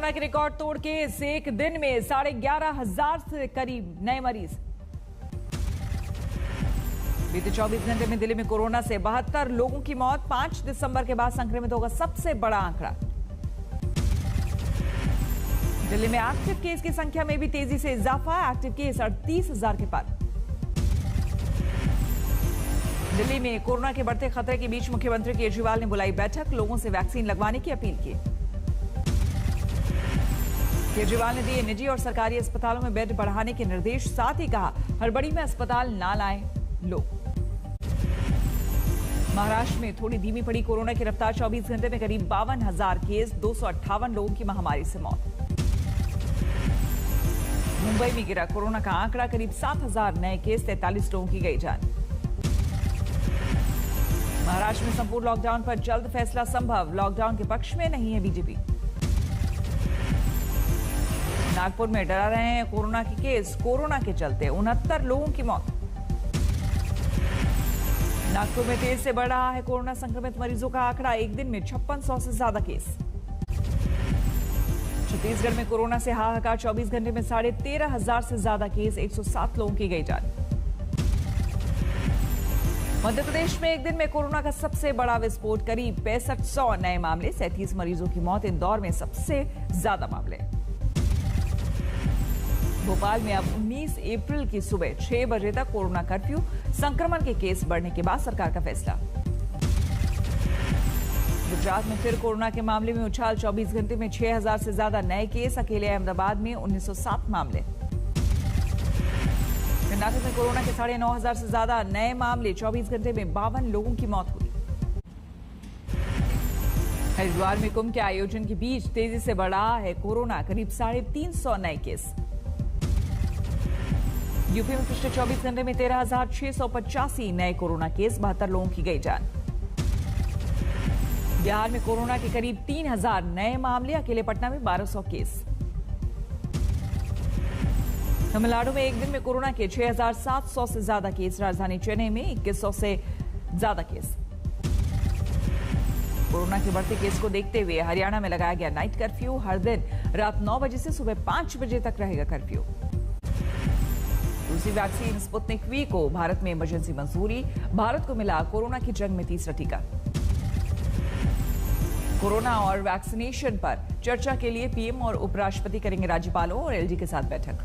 Corona के record तोड़ case, एक दिन में 11,500 से करीब नए मरीज। बीते 24 घंटे में दिल्ली में कोरोना से 72 लोगों की मौत। 5 दिसंबर के बाद संक्रमित होगा सबसे बड़ा आंकड़ा। दिल्ली में एक्टिव केस की संख्या में भी तेजी से इजाफा, एक्टिव केस 38,000 के पार। दिल्ली में कोरोना के बढ़ते खतरे के बीच मुख्यमंत्री केजरीवाल ने बुलाई बैठक, लोगों से वैक्सीन लगवाने की अपील की। केजरीवाल ने दिए निजी और सरकारी अस्पतालों में बेड बढ़ाने के निर्देश, साथ ही कहा हड़बड़ी में अस्पताल ना लाएं लोग। महाराष्ट्र में थोड़ी धीमी पड़ी कोरोना की रफ्तार, 24 घंटे में करीब 52,000 केस, 258 लोगों की महामारी से मौत। मुंबई में गिरा कोरोना का आंकड़ा, करीब 7,000 नए केस, 43 लोगों की गई जान। महाराष्ट्र में संपूर्ण लॉकडाउन पर जल्द फैसला संभव, लॉकडाउन के पक्ष में नहीं है बीजेपी। नागपुर में डरा रहे हैं कोरोना के केस, कोरोना के चलते 69 लोगों की मौत। नागपुर में तेज से बढ़ रहा है कोरोना संक्रमित मरीजों का आंकड़ा, एक दिन में 5600 से ज्यादा केस। छत्तीसगढ़ में कोरोना से हाहाकार, 24 घंटे में 13,500 से ज्यादा केस, 107 लोगों की गई जान। मध्य प्रदेश में एक दिन में कोरोना का सबसे बड़ा विस्फोट, करीब 6500 नए मामले, 37 मरीजों की मौत। इंदौर में सबसे ज्यादा मामले। भोपाल में अब 19 अप्रैल की सुबह 6 बजे तक कोरोना कर्फ्यू, संक्रमण के केस बढ़ने के बाद सरकार का फैसला। गुजरात में फिर कोरोना के मामले में उछाल, 24 घंटे में 6,000 से ज्यादा नए केस, अकेले अहमदाबाद में 1907 मामले। कर्नाटक में कोरोना के 9,500 से ज्यादा नए मामले, 24 घंटे में 52 लोगों की मौत हुई। हरिद्वार में कुंभ के आयोजन के बीच तेजी से बढ़ रहा है कोरोना, करीब 350 नए केस। यूपी में पिछले 24 घंटे में 13,685 नए कोरोना केस, 72 लोगों की गई जान। बिहार में कोरोना के करीब 3,000 नए मामले, अकेले पटना में 1,200 केस। तमिलनाडु में एक दिन में कोरोना के 6,700 से ज्यादा केस, राजधानी चेन्नई में 2,100 से ज्यादा केस। कोरोना के बढ़ते केस को देखते हुए हरियाणा में लगाया गया नाइट कर्फ्यू, हर दिन रात 9 बजे से सुबह 5 बजे तक रहेगा कर्फ्यू। दूसरी वैक्सीन स्पुतनिक वी को भारत में इमरजेंसी मंजूरी, भारत को मिला कोरोना की जंग में तीसरा टीका। कोरोना और वैक्सीनेशन पर चर्चा के लिए पीएम और उपराष्ट्रपति करेंगे राज्यपालों और एलजी के साथ बैठक।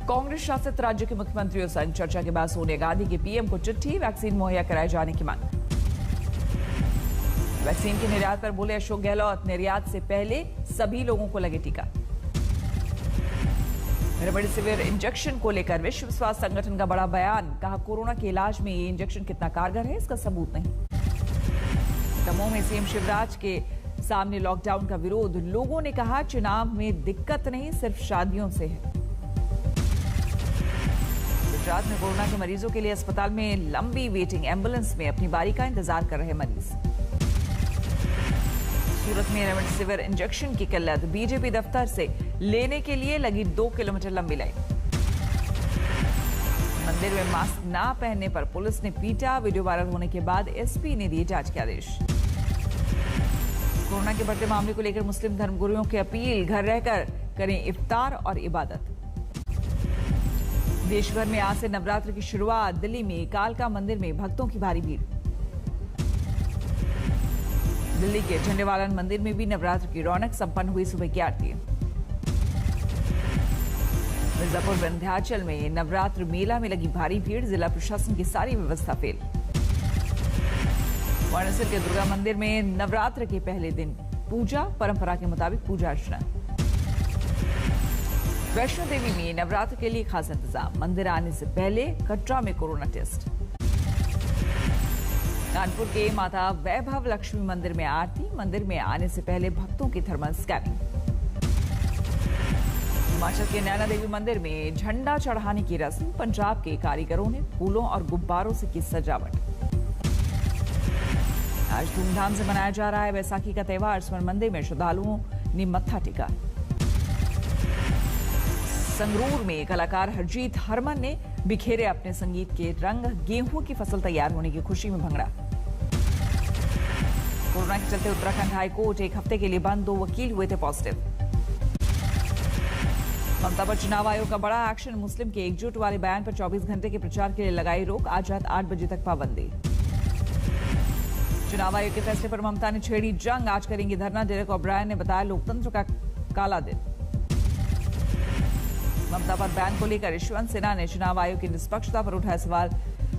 कांग्रेस शासित राज्य के मुख्यमंत्रियों संग चर्चा के बाद सोनिया गांधी की पीएम को चिट्ठी, वैक्सीन मुहैया कराए जाने की मांग। वैक्सीन के निर्यात पर बोले अशोक गहलोत, निर्यात से पहले सभी लोगों को लगे टीका। रेमडेसिविर इंजेक्शन को लेकर विश्व स्वास्थ्य संगठन का बड़ा बयान, कहा कोरोना के इलाज में ये इंजेक्शन कितना कारगर है इसका सबूत नहीं। दमोह में सीएम शिवराज के सामने लॉकडाउन का विरोध, लोगों ने कहा चुनाव में दिक्कत नहीं, सिर्फ शादियों से है। गुजरात में कोरोना के मरीजों के लिए अस्पताल में लंबी वेटिंग, एम्बुलेंस में अपनी बारी का इंतजार कर रहे मरीज। सूरत में रेमडेसिविर इंजेक्शन की किल्लत, बीजेपी दफ्तर से लेने के लिए लगी 2 किलोमीटर लंबी लाइन। मंदिर में मास्क ना पहनने पर पुलिस ने पीटा, वीडियो वायरल होने के बाद एसपी ने दिए जांच के आदेश। कोरोना के बढ़ते मामले को लेकर मुस्लिम धर्मगुरुओं की अपील, घर रहकर करें इफ्तार और इबादत। देश भर में आज से नवरात्र की शुरुआत, दिल्ली में कालका मंदिर में भक्तों की भारी भीड़। दिल्ली के झंडेवालन मंदिर में भी नवरात्र की रौनक, संपन्न हुई सुबह की आरती। मिर्जापुर विंध्याचल में नवरात्र मेला में लगी भारी भीड़, जिला प्रशासन की सारी व्यवस्था फेल। वाराणसी के दुर्गा मंदिर में नवरात्र के पहले दिन पूजा, परंपरा के मुताबिक पूजा अर्चना। वैष्णो देवी में नवरात्र के लिए खास इंतजाम, मंदिर आने से पहले कटरा में कोरोना टेस्ट। कानपुर के माता वैभव लक्ष्मी मंदिर में आरती, मंदिर में आने से पहले भक्तों की थर्मल स्कैनिंग। हिमाचल के नैना देवी मंदिर में झंडा चढ़ाने की रस्म, पंजाब के कारीगरों ने फूलों और गुब्बारों से की सजावट। आज धूमधाम से मनाया जा रहा है बैसाखी का त्योहार, स्वर्ण मंदिर में श्रद्धालुओं ने मत्था टेका। संगरूर में कलाकार हरजीत हरमन ने बिखेरे अपने संगीत के रंग, गेहूं की फसल तैयार होने की खुशी में भंगड़ा। कोरोना के चलते उत्तराखंड हाईकोर्ट एक हफ्ते के लिए बंद, 2 वकील हुए थे पॉजिटिव। ममता पर चुनाव आयोग का बड़ा एक्शन, मुस्लिम के एकजुट वाले बयान पर 24 घंटे के प्रचार के लिए लगाई रोक, आज रात 8 बजे तक पाबंदी। चुनाव आयोग के फैसले पर ममता ने छेड़ी जंग, आज करेंगी धरना, डेरेक ओब्रायन ने बताया लोकतंत्र का काला दिन। ममता पर बयान को लेकर यशवंत सिन्हा ने चुनाव आयोग की निष्पक्षता पर उठाया सवाल,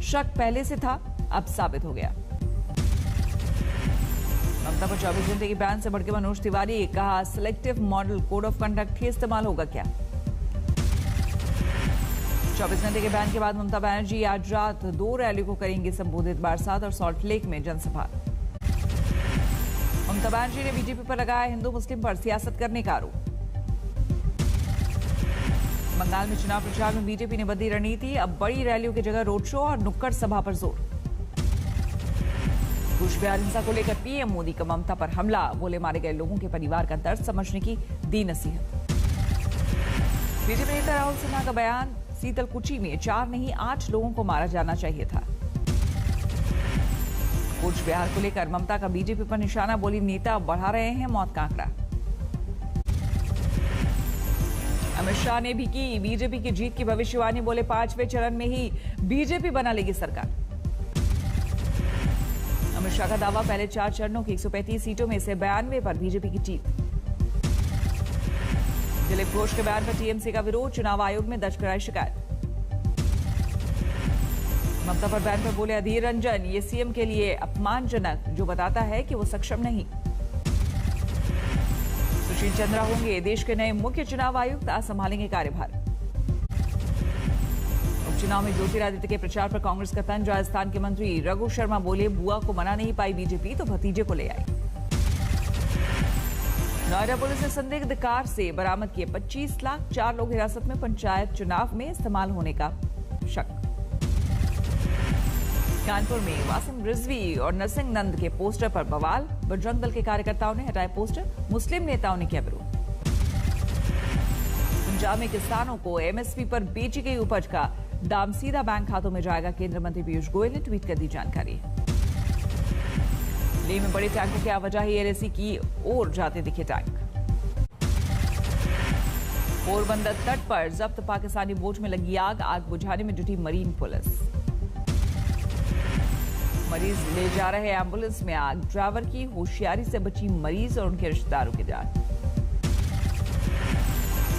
शक पहले से था अब साबित हो गया। ममता पर 24 घंटे की बयान से भड़के मनोज तिवारी, कहा selective model code of conduct ही इस्तेमाल होगा क्या। 24 घंटे के बयान के बाद ममता बनर्जी आज रात 2 रैली को करेंगी संबोधित, बारसात और सॉल्ट लेक में जनसभा। ममता बनर्जी ने बीजेपी पर लगाया हिंदू मुस्लिम पर सियासत करने का आरोप। बंगाल में चुनाव प्रचार में बीजेपी ने बदली रणनीति, अब बड़ी रैलियों की जगह रोड शो और नुक्कड़ सभा पर जोर। कूच बिहार हिंसा को लेकर पीएम मोदी का ममता पर हमला, बोले मारे गए लोगों के परिवार का दर्द समझने की दी नसीहत। बीजेपी नेता राहुल सिन्हा का बयान, सीतलकुची में 4 नहीं 8 लोगों को मारा जाना चाहिए था। कूच बिहार को लेकर ममता का बीजेपी पर निशाना, बोली नेता बढ़ा रहे हैं मौत का आंकड़ा। अमित शाह ने भी की बीजेपी की जीत की भविष्यवाणी, बोले 5वें चरण में ही बीजेपी बना लेगी सरकार। अमित शाह का दावा, पहले 4 चरणों की 135 सीटों में से 92 पर बीजेपी की जीत। दिलीप घोष के बयान पर टीएमसी का विरोध, चुनाव आयोग में दर्ज कराई शिकायत। ममता पर बयान पर बोले अधीर रंजन, ये सीएम के लिए अपमानजनक, जो बताता है कि वो सक्षम नहीं। सुशील चंद्रा होंगे देश के नए मुख्य चुनाव आयुक्त, आज संभालेंगे कार्यभार। उपचुनाव में ज्योतिरादित्य के प्रचार पर कांग्रेस का तंज, राजस्थान के मंत्री रघु शर्मा बोले बुआ को मना नहीं पाई बीजेपी तो भतीजे को ले आई। नोएडा पुलिस ने संदिग्ध कार से बरामद किए 25 लाख, 4 लोग हिरासत में, पंचायत चुनाव में इस्तेमाल होने का शक। कानपुर में वासिम रिजवी और नरसिंह नंद के पोस्टर पर बवाल, बजरंग दल के कार्यकर्ताओं ने हटाए पोस्टर, मुस्लिम नेताओं ने किया विरोध। पंजाब में किसानों को एमएसपी पर बेची गई उपज का दाम सीधा बैंक खातों में जाएगा, केंद्रीय मंत्री पीयूष गोयल ने ट्वीट कर दी जानकारी। लेह में बड़े टैंकों की आवाजाही, एलएसी की ओर जाते दिखे टैंक। पोरबंदर तट पर जब्त पाकिस्तानी बोट में लगी आग, आग बुझाने में जुटी मरीन पुलिस। मरीज ले जा रहे एम्बुलेंस में आग, ड्राइवर की होशियारी से बची मरीज और उनके रिश्तेदारों की जान।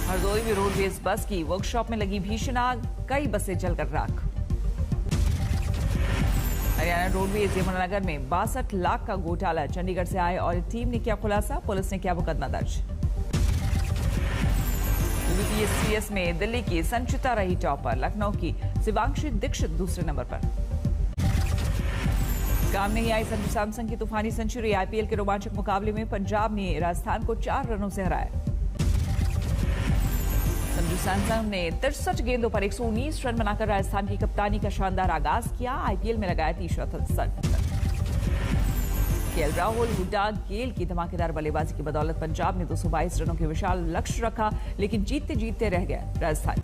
हरदोई में रोडवेज बस की वर्कशॉप में लगी भीषण आग, कई बसें जलकर राख। हरियाणा रोडवेज यमुनानगर में 62 लाख का घोटाला, चंडीगढ़ से आए और टीम ने किया खुलासा, पुलिस ने किया मुकदमा दर्ज। यूपीएससीएस में दिल्ली की संचिता रही टॉपर, लखनऊ की शिवांशी दीक्षित दूसरे नंबर पर। काम नहीं आई संजू सैमसन की तूफानी सेंचुरी, आईपीएल के रोमांचक मुकाबले में पंजाब ने राजस्थान को 4 रनों से हराया। संजू सैमसन ने 63 गेंदों पर 119 रन बनाकर राजस्थान की कप्तानी का शानदार आगाज किया, आईपीएल में लगाया 30 शतक। केएल राहुल, हुड्डा, गेल की धमाकेदार बल्लेबाजी की बदौलत पंजाब ने 222 रनों के विशाल लक्ष्य रखा, लेकिन जीतते जीतते रह गया राजस्थान।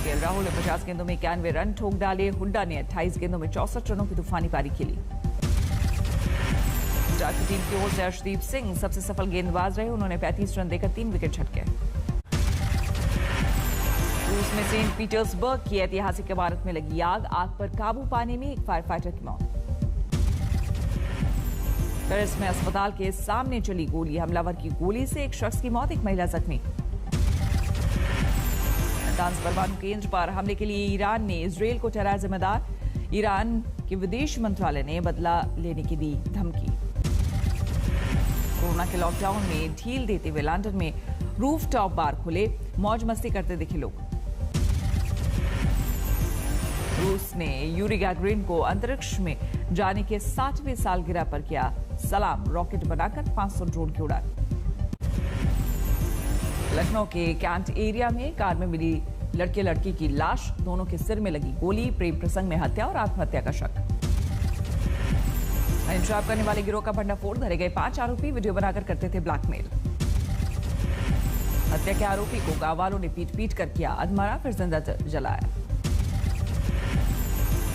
केएल राहुल ने 50 गेंदों में 91 रन ठोक डाले, हुड्डा ने 28 गेंदों में 64 रनों की तूफानी पारी खेली। पंजाब की टीम की ओर से अर्शदीप सिंह सबसे सफल गेंदबाज रहे, उन्होंने 35 रन देकर 3 विकेट झटके। रूस में सेंट पीटर्सबर्ग की ऐतिहासिक इमारत में लगी आग, आग पर काबू पाने में एक फायर फाइटर की मौत। पेरिस में अस्पताल के सामने चली गोली, हमलावर की गोली से एक शख्स की मौत, एक महिला जख्मी। नातांज परमाणु केंद्र पर हमले के लिए ईरान ने इजरायल को ठहराया जिम्मेदार, ईरान के विदेश मंत्रालय ने बदला लेने की दी धमकी। कोरोना के लॉकडाउन में ढील देते हुए लंदन में रूफटॉप बार खुले, मौज मस्ती करते दिखे लोग। रूस ने यूरी गैगरिन को अंतरिक्ष में जाने के 60वें सालगिरह पर किया सलाम, रॉकेट बनाकर 500 ड्रोन की उड़ान। लखनऊ के कैंट एरिया में कार में मिली लड़के लड़की की लाश, दोनों के सिर में लगी गोली, प्रेम प्रसंग में हत्या और आत्महत्या का शक। शराब करने वाले गिरोह का भंडाफोड़, धरे गए 5 आरोपी वीडियो बनाकर करते थे ब्लैकमेल। हत्या के आरोपी को गांव वालों ने पीट पीट कर किया अधमरा, फिर जिंदा जलाया।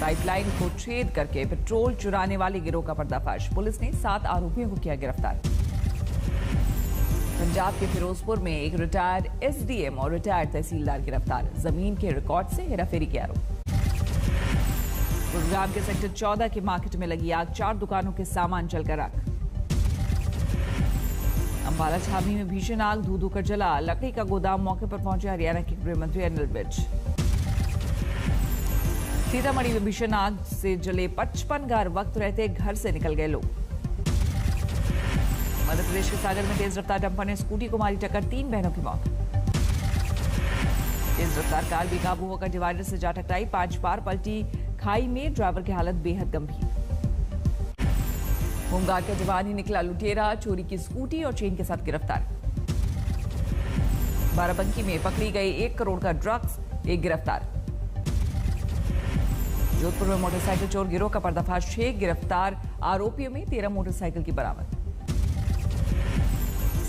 पाइपलाइन को छेद करके पेट्रोल चुराने वाले गिरोह का पर्दाफाश। पुलिस ने 7 आरोपियों को किया गिरफ्तार। पंजाब के फिरोजपुर में एक रिटायर्ड एसडीएम और रिटायर्ड तहसीलदार गिरफ्तार। जमीन के रिकॉर्ड से हेराफेरी के आरोप। गुरुग्राम के सेक्टर 14 के मार्केट में लगी आग, 4 दुकानों के सामान जलकर राख। अंबाला छावनी में भीषण आग, धू कर जला लकड़ी का गोदाम। मौके पर पहुंचे हरियाणा के गृह मंत्री अनिल विज। सीतामढ़ी में भीषण आग से जले 55 घर, वक्त रहते घर से निकल गए लोग। मध्य प्रदेश के सागर में तेज रफ्तार डंपर ने स्कूटी को मारी टक्कर, 3 बहनों की मौत। तेज रफ्तार कार बेकाबू होकर डिवाइडर से जा टकराई, 5 बार पलटी खाई में। ड्राइवर की हालत बेहद गंभीर। होमगार्ड का जवान ही निकला लुटेरा, चोरी की स्कूटी और चेन के साथ गिरफ्तार। बाराबंकी में पकड़ी गई 1 करोड़ का ड्रग्स, एक गिरफ्तार। जोधपुर में मोटरसाइकिल चोर गिरोह का पर्दाफाश, 6 गिरफ्तार आरोपियों में 13 मोटरसाइकिल की बरामद।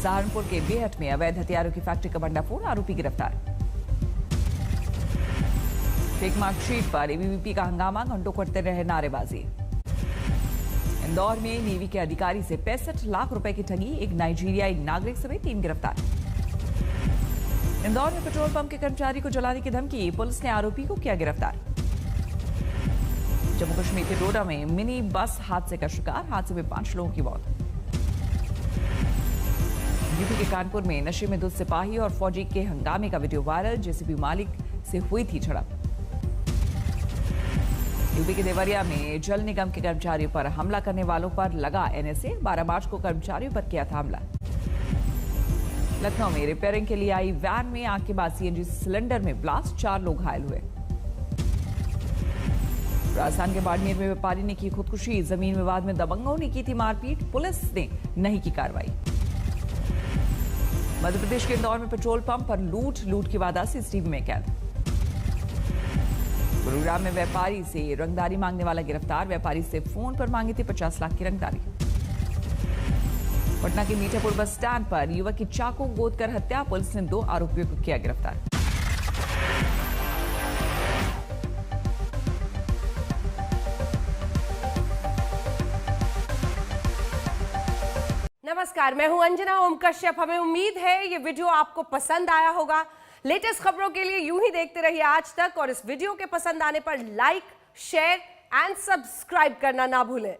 सहारनपुर के बेहट में अवैध हथियारों की फैक्ट्री का भंडाफोड़, आरोपी गिरफ्तार। फेक मार्कशीट पर एबीवीपी का हंगामा, घंटों करते रहे नारेबाजी। इंदौर में नेवी के अधिकारी से 65 लाख रुपए की ठगी, एक नाइजीरियाई नागरिक समेत 3 गिरफ्तार। इंदौर में पेट्रोल पंप के कर्मचारी को जलाने की धमकी, पुलिस ने आरोपी को किया गिरफ्तार। जम्मू कश्मीर के डोडा में मिनी बस हादसे का शिकार, हादसे में 5 लोगों की मौत। यूपी के कानपुर में नशे में धुत सिपाही और फौजी के हंगामे का वीडियो वायरल, जेसीबी मालिक से हुई थी झड़प। यूपी के देवरिया में जल निगम के कर्मचारियों पर हमला करने वालों पर लगा एनएसए, 12 मार्च को कर्मचारियों पर किया था हमला। लखनऊ में रिपेयरिंग के लिए आई वैन में आग के बाद सीएनजी सिलेंडर में ब्लास्ट, 4 लोग घायल हुए। राजस्थान के बाड़मेर में व्यापारी ने की खुदकुशी, जमीन विवाद में दबंगों ने की थी मारपीट, पुलिस ने नहीं की कार्रवाई। मध्य प्रदेश के इंदौर में पेट्रोल पंप पर लूट की वारदात सीसीटीवी में कैद। गुरुग्राम में व्यापारी से रंगदारी मांगने वाला गिरफ्तार, व्यापारी से फोन पर मांगी थी 50 लाख की रंगदारी। पटना के मीठापुर बस स्टैंड पर युवक की चाकू गोद कर हत्या, पुलिस ने 2 आरोपियों को किया गिरफ्तार। नमस्कार, मैं हूं अंजना ओम कश्यप। हमें उम्मीद है ये वीडियो आपको पसंद आया होगा। लेटेस्ट खबरों के लिए यूं ही देखते रहिए आज तक, और इस वीडियो के पसंद आने पर लाइक, शेयर एंड सब्सक्राइब करना ना भूलें।